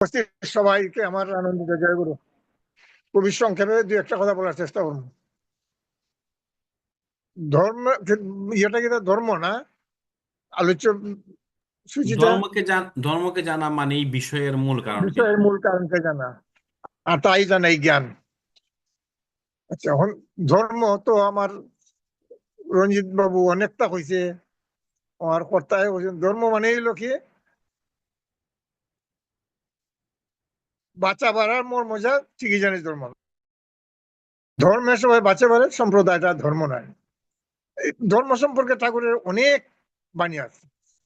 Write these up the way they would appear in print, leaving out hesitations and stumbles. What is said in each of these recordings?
উপস্থিত সবাইকে আমার আনন্দিত জয়গুরু। খুবই সংক্ষেপে দু একটা কথা বলার চেষ্টা করবো। ধর্ম ইয়েটা কিন্তু ধর্ম না, আলোচ্য সূচিটা ধর্মকে জানা মানেই বিষয়ের মূল কারণকে বিষয়ের জানা। মূল কারণকে জানা, আর তাই জানাই জ্ঞান। আচ্ছা, এখন ধর্ম তো আমার রঞ্জিত বাবু অনেকটা হয়েছে, আমার কর্তায় বলছেন ধর্ম মানে হইলো কি বাচ্চা বাড়ার মোর মজা ঠিকই জানিস ধর্ম না। ধর্মের সবাই বাচ্চা বাড়ে, সম্প্রদায়টা ধর্ম নয়। এই ধর্ম সম্পর্কে ঠাকুরের অনেক বাণী আছে।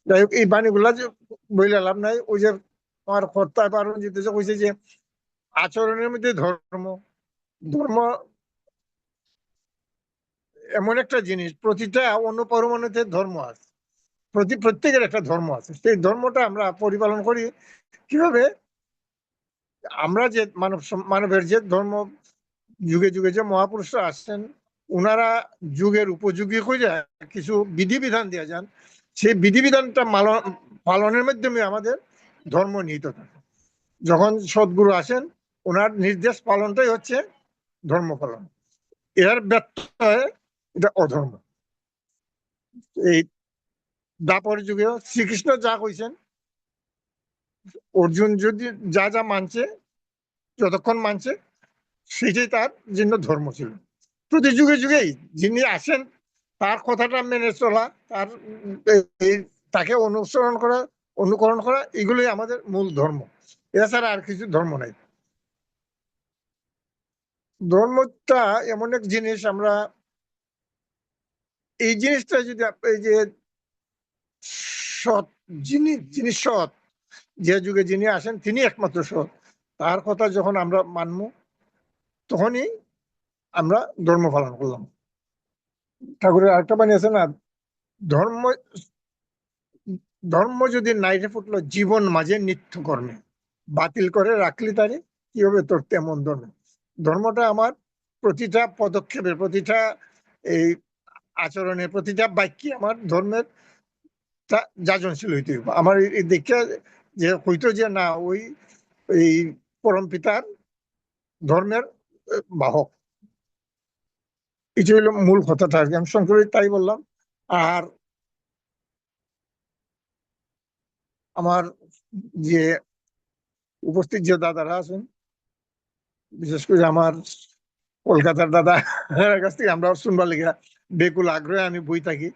যাই হোক, এই বাণীগুলা যে বইলে লাভ নাই। ওই যে আমার কর্তা বা রঞ্জিত যে কইছে যে আচরণের মধ্যে ধর্ম, ধর্ম এমন একটা জিনিস, প্রতিটা অনুপরমাণুতে ধর্ম আছে, প্রত্যেকের একটা ধর্ম আছে। সেই ধর্মটা আমরা পরিপালন করি কিভাবে? আমরা যে মানবের যে ধর্ম, যুগে যুগে যে মহাপুরুষরা আসছেন, ওনারা যুগের উপযোগী হয়ে কিছু বিধিবিধান দিয়ে যান। সেই বিধিবিধানটা পালনের মাধ্যমে আমাদের ধর্ম নিহিত থাকে। যখন সদ্গুরু আসেন, ওনার নির্দেশ পালনটাই হচ্ছে ধর্ম পালন। এর ব্যর্থ হয়, এটা অধর্ম। এই দ্বাপর যুগে শ্রীকৃষ্ণ যা কইছেন, অর্জুন যদি যা যা মানছে, যতক্ষণ মানছে, সেটাই তার জন্য ধর্ম ছিল। প্রতি যুগে যুগেই যিনি আসেন, তার কথাটা মেনে চলা, তার তাকে অনুকরণ করা, এগুলোই আমাদের মূল ধর্ম। এছাড়া আর কিছু ধর্ম নাই। ধর্মটা এমন এক জিনিস, আমরা এই জিনিসটা যদি এই যে সৎ, যিনি সৎ, যে যুগে যিনি আসেন তিনি একমাত্র সৎ, তার কথা যখন আমরা মানব, তখনই আমরা ধর্ম পালন করলাম। ঠাকুরের আরেকটা বাণী আছে না, ধর্ম ধর্ম যদি নাইরে ফুটলো জীবন মাঝে নিত্য কর্মে, বাতিল করে রাখলি তারে কি হবে তোর তেমন ধর্ম। ধর্মটা আমার প্রতিটা পদক্ষেপের, প্রতিটা এই আচরণের, প্রতিটা বাক্যে আমার ধর্মের যাজনশীল হইতে হইব। আমার এই দেখে যে হইতো যে না, ওই এই পরম পিতার ধর্মের বাহক। এটা হইলো মূল কথাটা আর কি। আমি সংক্ষেপে তাই বললাম। আর আমার যে উপস্থিত যে দাদারা আছেন, বিশেষ করে আমার কলকাতার দাদা কাছ থেকে আমরা শুনবার লেগে বেকুল আগ্রহে আমি বই থাকি।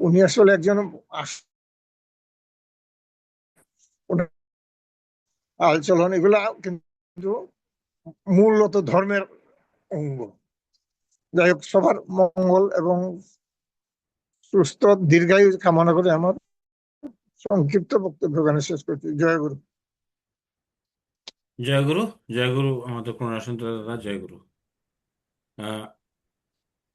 উনি আসলে একজন ওনার আলচলন এগুলা কিন্তু মূলত ধর্মের অঙ্গ। যাই হোক, সবার মঙ্গল এবং সুস্থ দীর্ঘায়ু কামনা করে আমার সংক্ষিপ্ত বক্তব্য এখানে শেষ করছি। জয় গুরু। জয়গুরু। জয়গুরু আমাদের করুণাসন্ত দাদা, জয়গুরু।